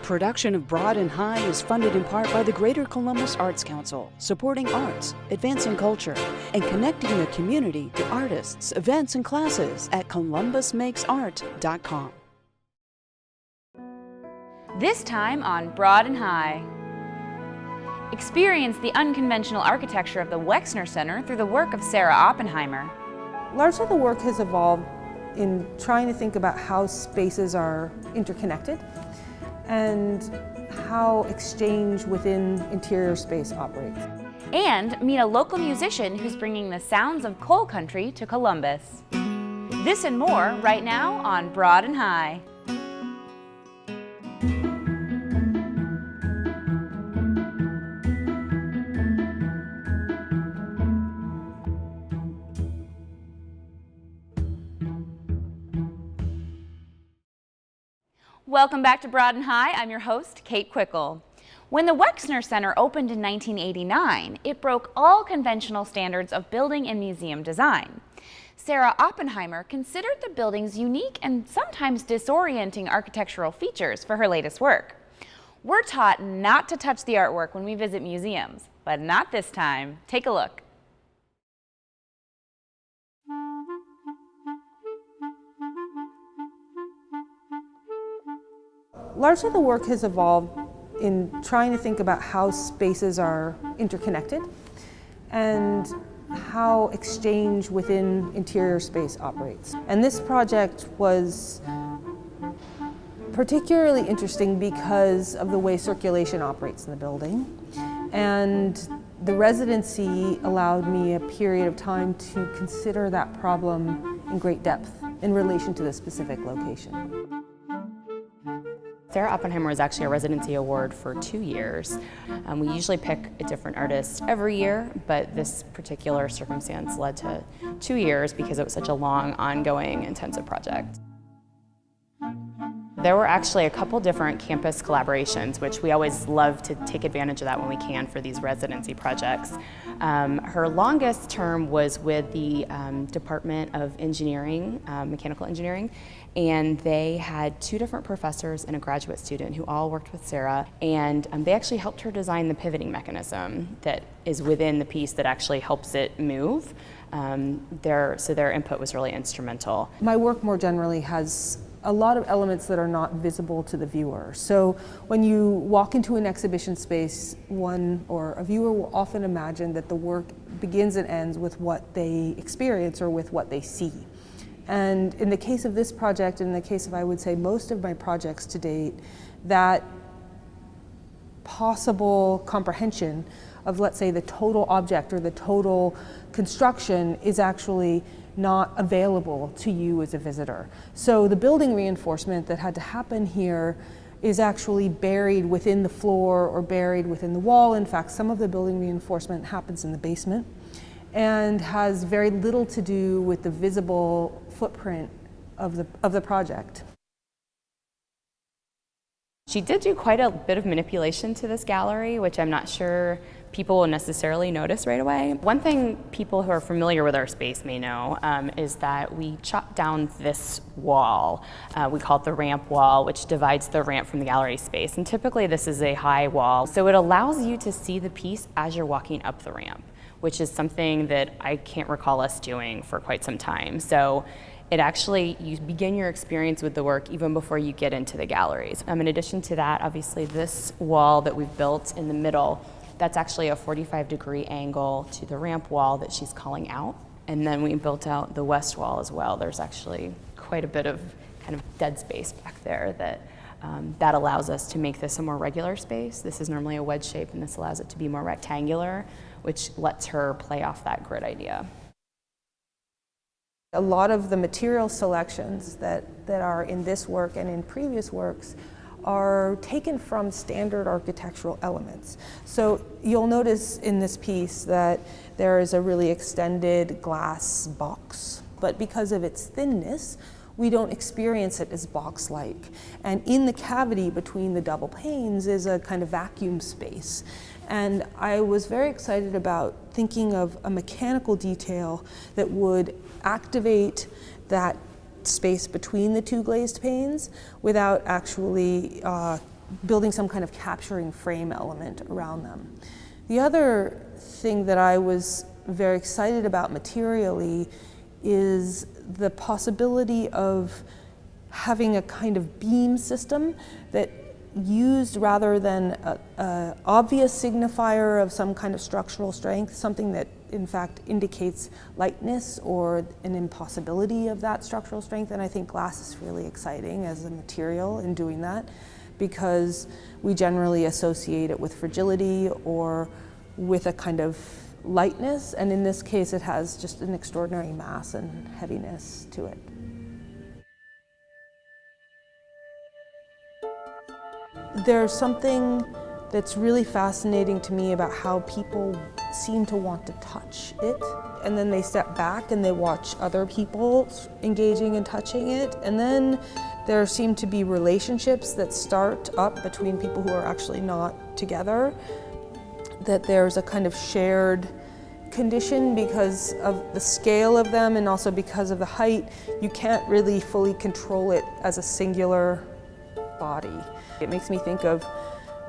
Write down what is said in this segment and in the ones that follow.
Production of Broad and High is funded in part by the Greater Columbus Arts Council, supporting arts, advancing culture, and connecting the community to artists, events, and classes at columbusmakesart.com. This time on Broad and High. Experience the unconventional architecture of the Wexner Center through the work of Sarah Oppenheimer. Largely the work has evolved in trying to think about how spaces are interconnected and how exchange within interior space operates. And meet a local musician who's bringing the sounds of coal country to Columbus. This and more right now on Broad and High. Welcome back to Broad and High. I'm your host, Kate Quickle. When the Wexner Center opened in 1989, it broke all conventional standards of building and museum design. Sarah Oppenheimer considered the building's unique and sometimes disorienting architectural features for her latest work. We're taught not to touch the artwork when we visit museums, but not this time. Take a look. Largely the work has evolved in trying to think about how spaces are interconnected and how exchange within interior space operates. And this project was particularly interesting because of the way circulation operates in the building. And the residency allowed me a period of time to consider that problem in great depth in relation to the specific location. Sarah Oppenheimer was actually a residency award for 2 years. We usually pick a different artist every year, but this particular circumstance led to 2 years because it was such a long, ongoing, intensive project. There were actually a couple different campus collaborations, which we always love to take advantage of that when we can for these residency projects. Her longest term was with the Department of Engineering, Mechanical Engineering, and they had 2 different professors and a graduate student who all worked with Sarah, and they actually helped her design the pivoting mechanism that is within the piece that actually helps it move. So their input was really instrumental. My work more generally has a lot of elements that are not visible to the viewer. So when you walk into an exhibition space, one or a viewer will often imagine that the work begins and ends with what they experience or with what they see. And in the case of this project, in the case of, I would say, most of my projects to date, that possible comprehension of, let's say, the total object or the total construction is actually not available to you as a visitor. So the building reinforcement that had to happen here is actually buried within the floor or buried within the wall. In fact, some of the building reinforcement happens in the basement and has very little to do with the visible footprint of the project. She did do quite a bit of manipulation to this gallery, which I'm not sure people will necessarily notice right away. One thing people who are familiar with our space may know is that we chopped down this wall. We call it the ramp wall, which divides the ramp from the gallery space. And typically this is a high wall, so it allows you to see the piece as you're walking up the ramp, which is something that I can't recall us doing for quite some time. So it actually, you begin your experience with the work even before you get into the galleries. In addition to that, obviously this wall that we've built in the middle, that's actually a 45-degree angle to the ramp wall that she's calling out. And then we built out the west wall as well. There's actually quite a bit of kind of dead space back there that allows us to make this a more regular space. This is normally a wedge shape, and this allows it to be more rectangular, which lets her play off that grid idea. A lot of the material selections that are in this work and in previous works are taken from standard architectural elements. So you'll notice in this piece that there is a really extended glass box, but because of its thinness, we don't experience it as box-like. And in the cavity between the double panes is a kind of vacuum space. And I was very excited about thinking of a mechanical detail that would activate that space between the 2 glazed panes without actually building some kind of capturing frame element around them. The other thing that I was very excited about materially is the possibility of having a kind of beam system that used, rather than an obvious signifier of some kind of structural strength, something that in fact indicates lightness or an impossibility of that structural strength. And I think glass is really exciting as a material in doing that, because we generally associate it with fragility or with a kind of lightness, and in this case it has just an extraordinary mass and heaviness to it. There's something that's really fascinating to me about how people seem to want to touch it, and then they step back and they watch other people engaging and touching it, and then there seem to be relationships that start up between people who are actually not together, that there's a kind of shared condition because of the scale of them and also because of the height. You can't really fully control it as a singular body. It makes me think of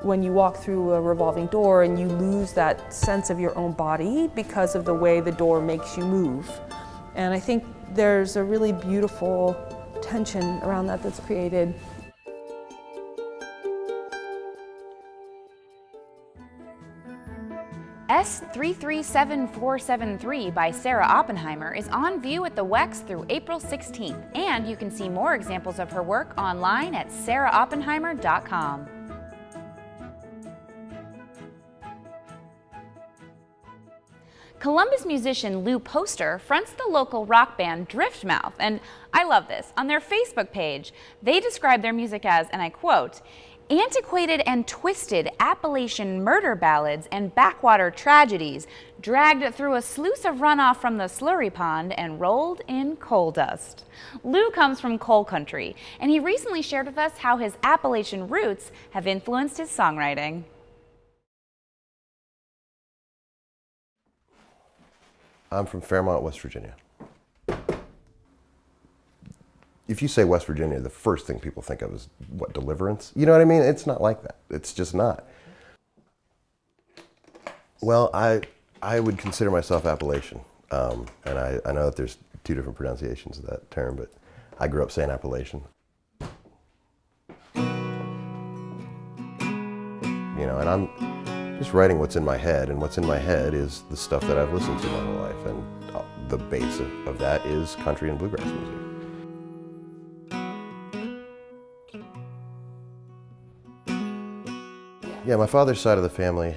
when you walk through a revolving door and you lose that sense of your own body because of the way the door makes you move. And I think there's a really beautiful tension around that that's created. S337473 by Sarah Oppenheimer is on view at the WEX through April 16th, and you can see more examples of her work online at sarahoppenheimer.com. Columbus musician Lou Poster fronts the local rock band Driftmouth, and I love this. On their Facebook page, they describe their music as, and I quote, "Antiquated and twisted Appalachian murder ballads and backwater tragedies dragged through a sluice of runoff from the slurry pond and rolled in coal dust." Lou comes from coal country, and he recently shared with us how his Appalachian roots have influenced his songwriting. I'm from Fairmont, West Virginia. If you say West Virginia, the first thing people think of is, what, Deliverance? You know what I mean? It's not like that. It's just not. Well, I would consider myself Appalachian. And I know that there's two different pronunciations of that term, but I grew up saying Appalachian. You know, and I'm just writing what's in my head, and what's in my head is the stuff that I've listened to my whole life, and the base of that is country and bluegrass music. Yeah, my father's side of the family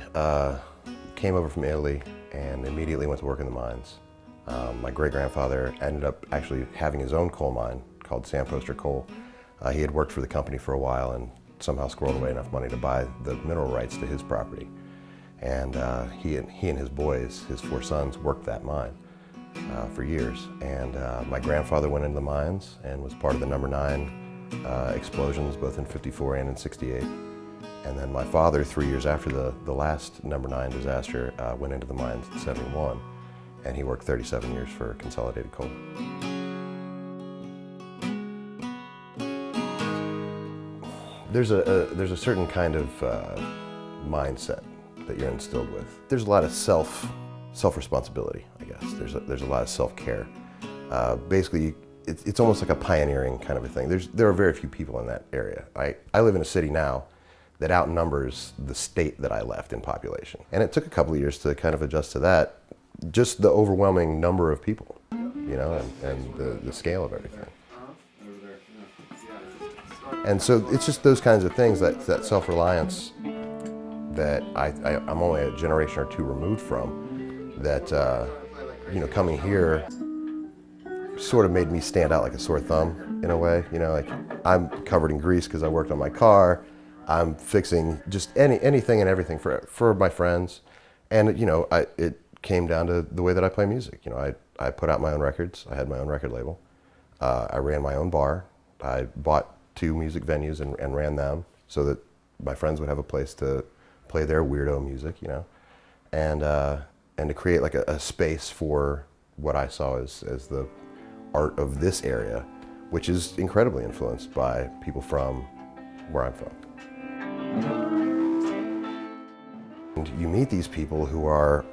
came over from Italy and immediately went to work in the mines. My great-grandfather ended up actually having his own coal mine called Sam Poster Coal. He had worked for the company for a while and somehow squirreled away enough money to buy the mineral rights to his property. And he and his boys, his 4 sons, worked that mine for years. And my grandfather went into the mines and was part of the number 9 explosions, both in '54 and in '68. And then my father, 3 years after the last number 9 disaster, went into the mines in '71, and he worked 37 years for Consolidated Coal. There's a certain kind of mindset that you're instilled with. There's a lot of self-responsibility, I guess. There's a lot of self-care. Basically, it's almost like a pioneering kind of a thing. There are very few people in that area. I live in a city now that outnumbers the state that I left in population. And it took a couple of years to kind of adjust to that, just the overwhelming number of people, you know, and the scale of everything. And so it's just those kinds of things, that self-reliance that I'm only a generation or 2 removed from, that, you know, coming here sort of made me stand out like a sore thumb in a way. You know, like, I'm covered in grease because I worked on my car. I'm fixing just anything and everything for my friends. And, you know, it came down to the way that I play music. You know, I put out my own records. I had my own record label. I ran my own bar. I bought 2 music venues and ran them so that my friends would have a place to play their weirdo music, you know, and to create like a space for what I saw as the art of this area, which is incredibly influenced by people from where I'm from. And you meet these people who are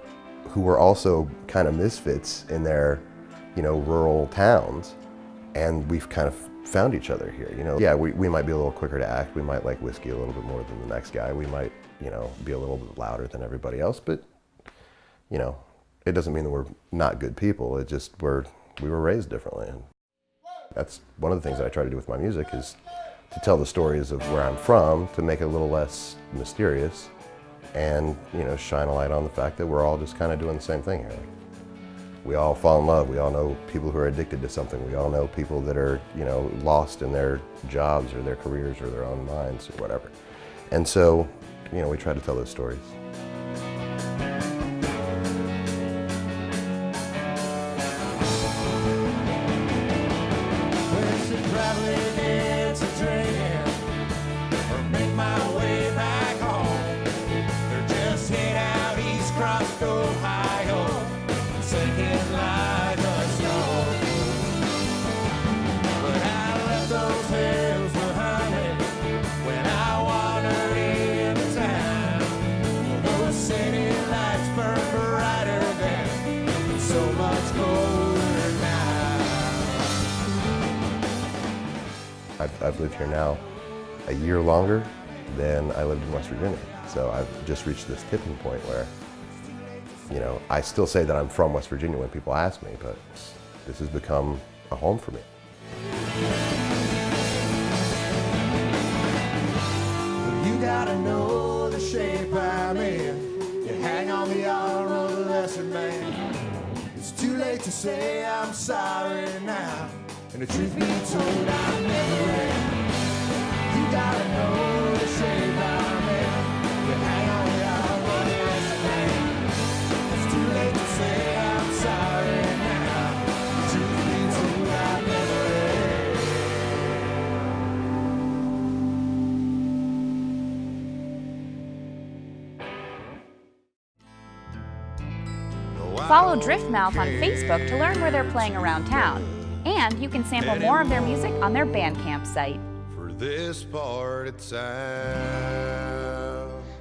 also kind of misfits in their, rural towns, and we've kind of found each other here. Yeah, we might be a little quicker to act. We might like whiskey a little bit more than the next guy. We might, be a little bit louder than everybody else. But, it doesn't mean that we're not good people. It just we were raised differently. And that's one of the things that I try to do with my music, is to tell the stories of where I'm from, to make it a little less mysterious, and shine a light on the fact that we're all just kind of doing the same thing here. We all fall in love. We all know people who are addicted to something. We all know people that are lost in their jobs or their careers or their own minds or whatever. And so we try to tell those stories. I've lived here now a year longer than I lived in West Virginia. So I've just reached this tipping point where, I still say that I'm from West Virginia when people ask me, but this has become a home for me. You gotta know the shape I'm in. You hang on the arm of a lesser man. It's too late to say I'm sorry now. And the truth be told, I never am. You gotta know the shape I'm in. You hang on the arm of the lesser man. It's too late to say I'm sorry now. The truth be told, I never am. Follow Driftmouth on Facebook to learn where they're playing around town. And you can sample more of their music on their Bandcamp site. For this part of town.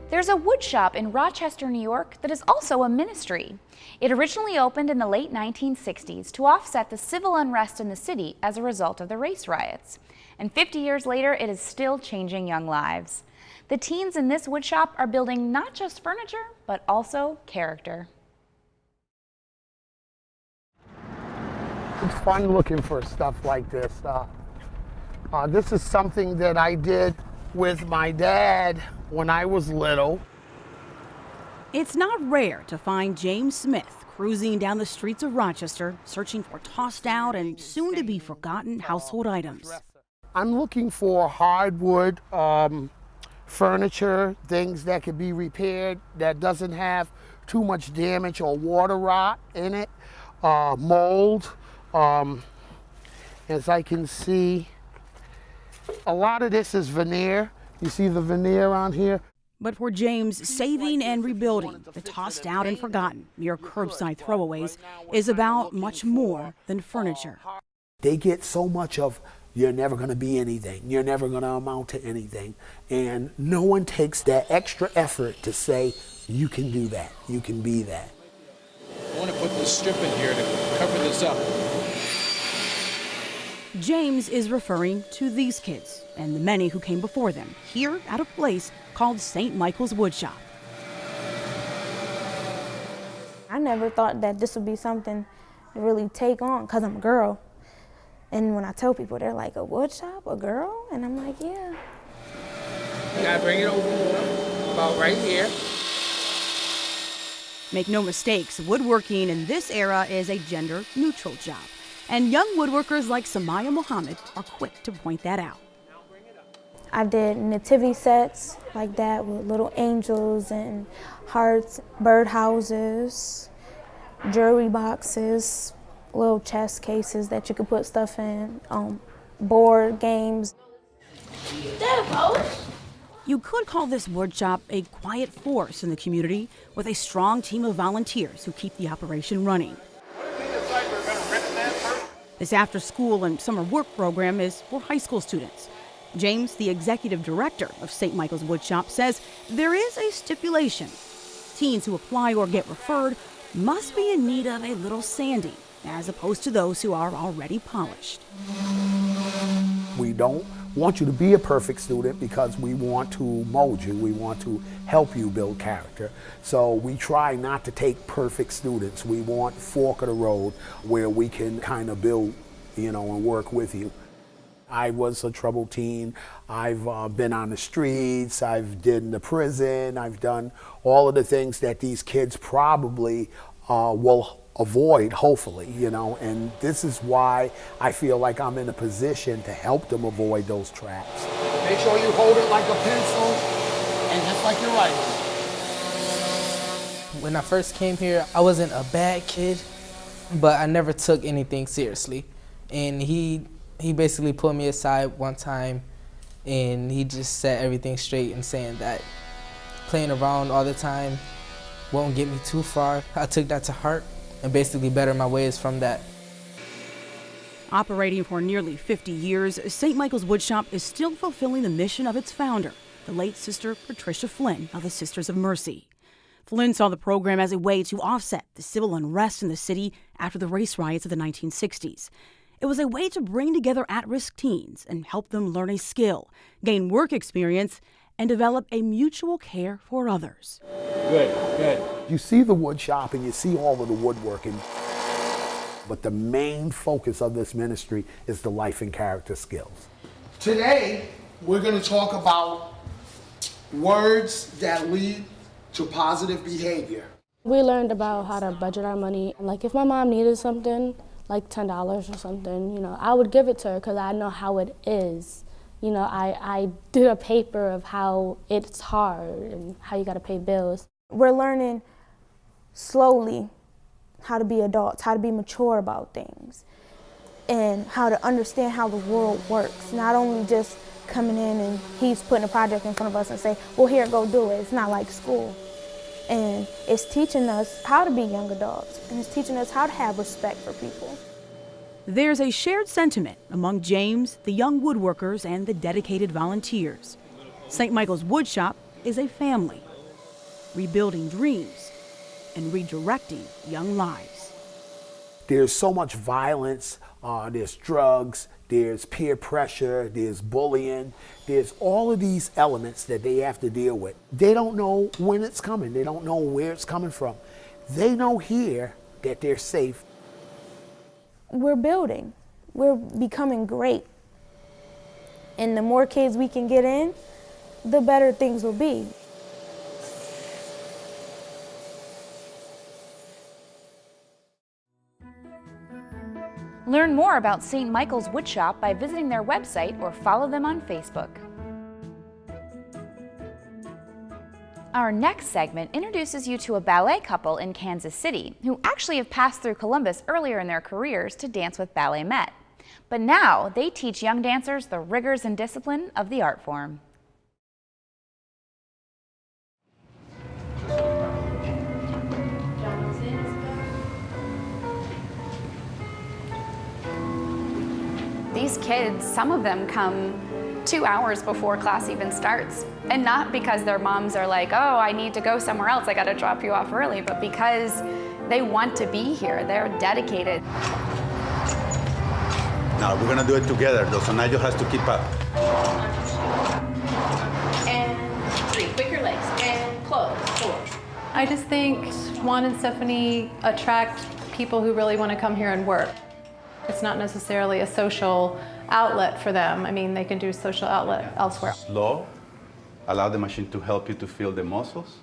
There's a wood shop in Rochester, New York that is also a ministry. It originally opened in the late 1960s to offset the civil unrest in the city as a result of the race riots. And 50 years later, it is still changing young lives. The teens in this wood shop are building not just furniture, but also character. It's fun looking for stuff like this. This is something that I did with my dad when I was little. It's not rare to find James Smith cruising down the streets of Rochester, searching for tossed out and soon-to-be forgotten household items. I'm looking for hardwood furniture, things that could be repaired, that doesn't have too much damage or water rot in it, mold. As I can see, a lot of this is veneer. You see the veneer on here? But for James, saving and rebuilding the tossed out and forgotten, mere curbside throwaways, is about much more than furniture. They get so much of, you're never going to be anything, you're never going to amount to anything, and no one takes that extra effort to say, you can do that, you can be that. I want to put this strip in here to cover this up. James is referring to these kids and the many who came before them here at a place called St. Michael's Woodshop. I never thought that this would be something to really take on because I'm a girl. And when I tell people, they're like, a wood shop, a girl? And I'm like, yeah. You gotta bring it over about right here. Make no mistakes, woodworking in this era is a gender-neutral job. And young woodworkers like Samaya Mohammed are quick to point that out. I did nativity sets like that with little angels and hearts, birdhouses, jewelry boxes, little chest cases that you could put stuff in, board games. You could call this woodshop a quiet force in the community with a strong team of volunteers who keep the operation running. This after-school and summer work program is for high school students. James, the executive director of St. Michael's Woodshop, says there is a stipulation. Teens who apply or get referred must be in need of a little sanding, as opposed to those who are already polished. We don't want you to be a perfect student because we want to mold you. We want to help you build character. So we try not to take perfect students. We want fork of the road where we can kind of build, and work with you. I was a troubled teen. I've been on the streets. I've been in the prison. I've done all of the things that these kids probably will avoid, hopefully, and this is why I feel like I'm in a position to help them avoid those traps. Make sure you hold it like a pencil and just like you're writing. When I first came here, I wasn't a bad kid, but I never took anything seriously. And he basically put me aside one time and he just set everything straight and saying that playing around all the time won't get me too far. I took that to heart and basically better my ways from that. Operating for nearly 50 years, St. Michael's Woodshop is still fulfilling the mission of its founder, the late Sister Patricia Flynn of the Sisters of Mercy. Flynn saw the program as a way to offset the civil unrest in the city after the race riots of the 1960s. It was a way to bring together at-risk teens and help them learn a skill, gain work experience, and develop a mutual care for others. Good. You see the wood shop and you see all of the woodworking, but the main focus of this ministry is the life and character skills. Today, we're going to talk about words that lead to positive behavior. We learned about how to budget our money. Like if my mom needed something, like $10 or something, I would give it to her because I know how it is. I did a paper of how it's hard and how you got to pay bills. We're learning slowly how to be adults, how to be mature about things, and how to understand how the world works. Not only just coming in and he's putting a project in front of us and say, well, here, go do it. It's not like school. And it's teaching us how to be young adults, and it's teaching us how to have respect for people. There's a shared sentiment among James, the young woodworkers, and the dedicated volunteers. St. Michael's Woodshop is a family, rebuilding dreams and redirecting young lives. There's so much violence, there's drugs, there's peer pressure, there's bullying, there's all of these elements that they have to deal with. They don't know when it's coming, they don't know where it's coming from. They know here that they're safe. We're building, we're becoming great. And the more kids we can get in, the better things will be. Learn more about St. Michael's Woodshop by visiting their website or follow them on Facebook. Our next segment introduces you to a ballet couple in Kansas City who actually have passed through Columbus earlier in their careers to dance with Ballet Met. But now they teach young dancers the rigors and discipline of the art form. These kids, some of them come 2 hours before class even starts. And not because their moms are like, oh, I need to go somewhere else, I gotta drop you off early, but because they want to be here, they're dedicated. Now we're gonna do it together though, so Nigel has to keep up. And 3, quick your legs, and close, 4. I just think Juan and Stephanie attract people who really want to come here and work. It's not necessarily a social outlet for them. I mean, they can do social outlet elsewhere. Slow, allow the machine to help you to feel the muscles.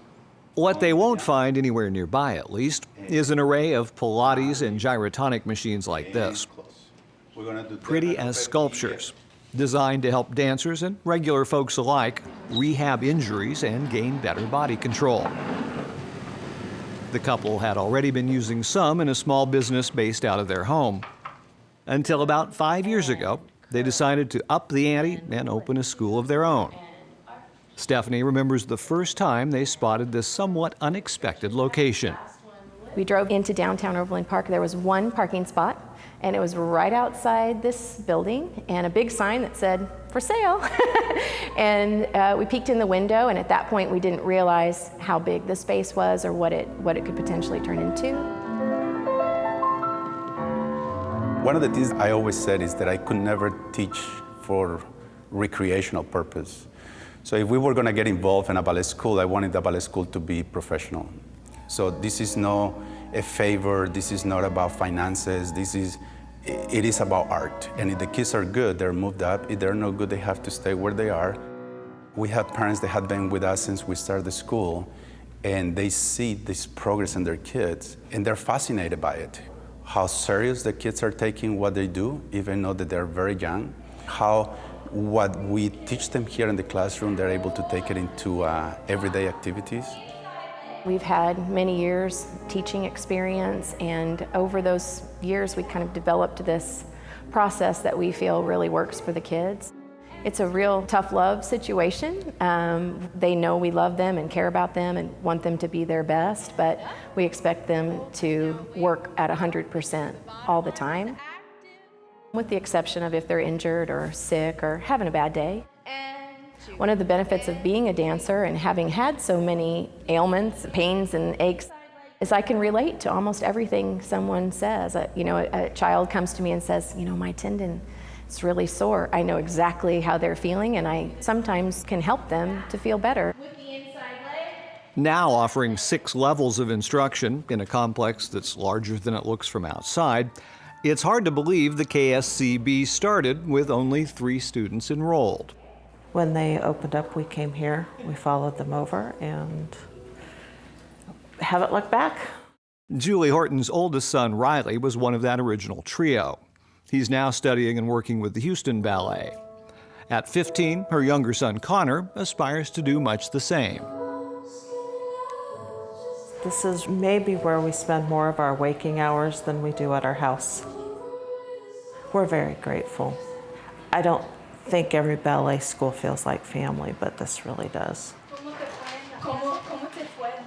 What they won't find anywhere nearby, at least, is an array of Pilates and gyrotonic machines like this. Pretty as sculptures, designed to help dancers and regular folks alike rehab injuries and gain better body control. The couple had already been using some in a small business based out of their home. Until about 5 years ago, they decided to up the ante and open a school of their own. Stephanie remembers the first time they spotted this somewhat unexpected location. We drove into downtown Overland Park. There was one parking spot, and it was right outside this building, and a big sign that said for sale. And we peeked in the window, and at that point we didn't realize how big the space was or what it could potentially turn into. One of the things I always said is that I could never teach for recreational purpose. So if we were going to get involved in a ballet school, I wanted the ballet school to be professional. So this is not a favor, this is not about finances, it is about art. And if the kids are good, they're moved up. If they're not good, they have to stay where they are. We have parents that have been with us since we started the school, and they see this progress in their kids, and they're fascinated by it. How serious the kids are taking what they do, even though that they're very young. How what we teach them here in the classroom, they're able to take it into everyday activities. We've had many years teaching experience, and over those years we kind of developed this process that we feel really works for the kids. It's a real tough love situation. They know we love them and care about them and want them to be their best, but we expect them to work at 100% all the time, with the exception of if they're injured or sick or having a bad day. One of the benefits of being a dancer and having had so many ailments, pains, and aches is I can relate to almost everything someone says. A child comes to me and says, my tendon is really sore. I know exactly how they're feeling, and I sometimes can help them to feel better. Now offering 6 levels of instruction in a complex that's larger than it looks from outside, it's hard to believe the KSCB started with only 3 students enrolled. When they opened up, we came here, we followed them over, and haven't looked back. Julie Horton's oldest son, Riley, was one of that original trio. He's now studying and working with the Houston Ballet. At 15, her younger son, Connor, aspires to do much the same. This is maybe where we spend more of our waking hours than we do at our house. We're very grateful. I don't think every ballet school feels like family, but this really does.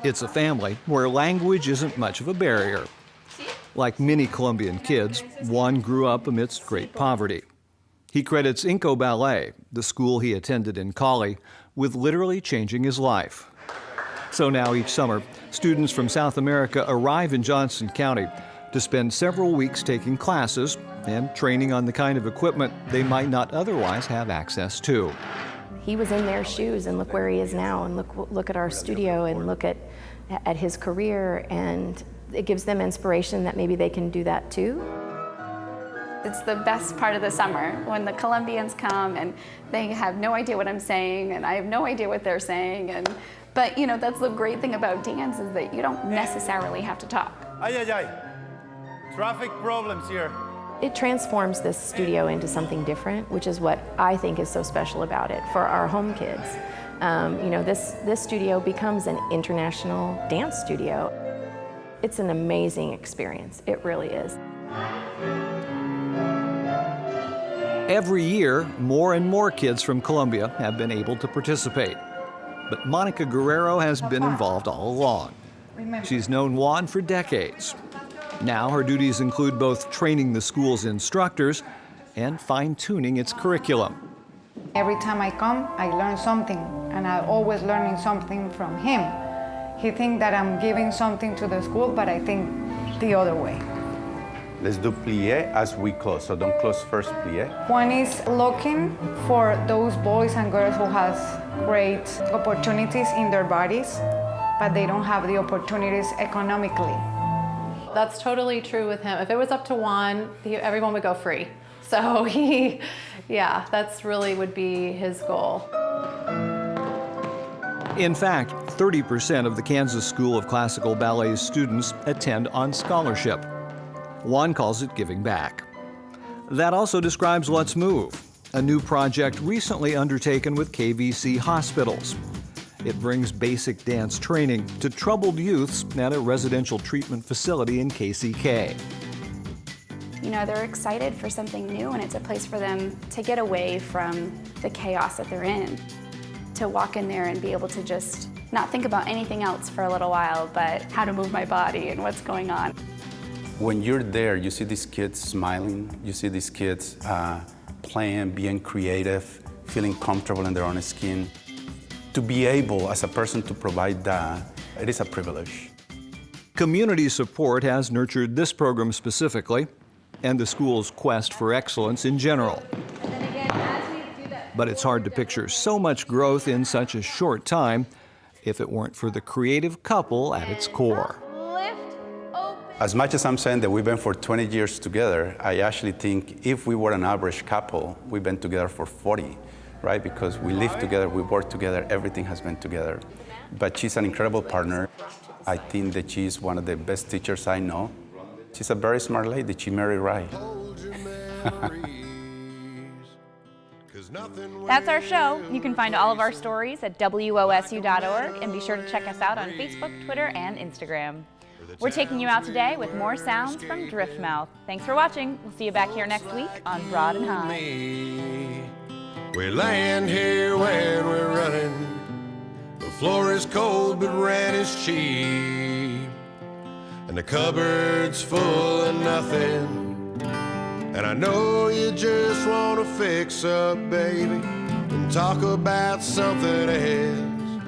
It's a family where language isn't much of a barrier. Like many Colombian kids, Juan grew up amidst great poverty. He credits Inco Ballet, the school he attended in Cali, with literally changing his life. So now each summer, students from South America arrive in Johnson County to spend several weeks taking classes and training on the kind of equipment they might not otherwise have access to. He was in their shoes, and look where he is now, and look at our studio, and look at his career, and it gives them inspiration that maybe they can do that too. It's the best part of the summer when the Colombians come and they have no idea what I'm saying, and I have no idea what they're saying. But that's the great thing about dance, is that you don't necessarily have to talk. Ay, ay, ay. Traffic problems here. It transforms this studio into something different, which is what I think is so special about it for our home kids. This studio becomes an international dance studio. It's an amazing experience. It really is. Every year, more and more kids from Colombia have been able to participate. But Monica Guerrero has been involved all along. She's known Juan for decades. Now her duties include both training the school's instructors and fine-tuning its curriculum. Every time I come, I learn something, and I'm always learning something from him. He thinks that I'm giving something to the school, but I think the other way. Let's do plie as we close, so don't close first plie. Juan is looking for those boys and girls who have great opportunities in their bodies, but they don't have the opportunities economically. That's totally true with him. If it was up to Juan, everyone would go free. So that's really would be his goal. In fact, 30% of the Kansas School of Classical Ballet's students attend on scholarship. Juan calls it giving back. That also describes Let's Move, a new project recently undertaken with KVC hospitals. It brings basic dance training to troubled youths at a residential treatment facility in KCK. They're excited for something new, and it's a place for them to get away from the chaos that they're in. To walk in there and be able to just not think about anything else for a little while, but how to move my body and what's going on. When you're there, you see these kids smiling, you see these kids playing, being creative, feeling comfortable in their own skin. To be able, as a person, to provide that, it is a privilege. Community support has nurtured this program specifically, and the school's quest for excellence in general. But it's hard to picture so much growth in such a short time if it weren't for the creative couple at its core. As much as I'm saying that we've been for 20 years together, I actually think if we were an average couple, we've been together for 40, right? Because we live together, we work together, everything has been together. But she's an incredible partner. I think that she's one of the best teachers I know. She's a very smart lady. She married right. That's our show. You can find all of our stories at WOSU.org and be sure to check us out on Facebook, Twitter, and Instagram. We're taking you out today with more sounds from Driftmouth. Thanks for watching. We'll see you back here next week on Broad and High. We land here when we're running. The floor is cold, but rent is cheap. And the cupboard's full of nothing. And I know you just want to fix up, baby, and talk about something else.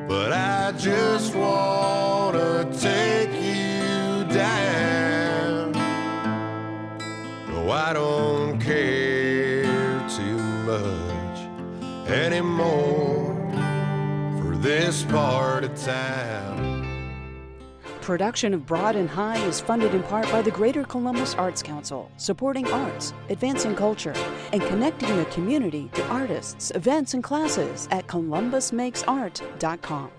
But I just want to take you down. No, I don't care too much anymore for this part of town. Production of Broad and High is funded in part by the Greater Columbus Arts Council, supporting arts, advancing culture, and connecting the community to artists, events, and classes at columbusmakesart.com.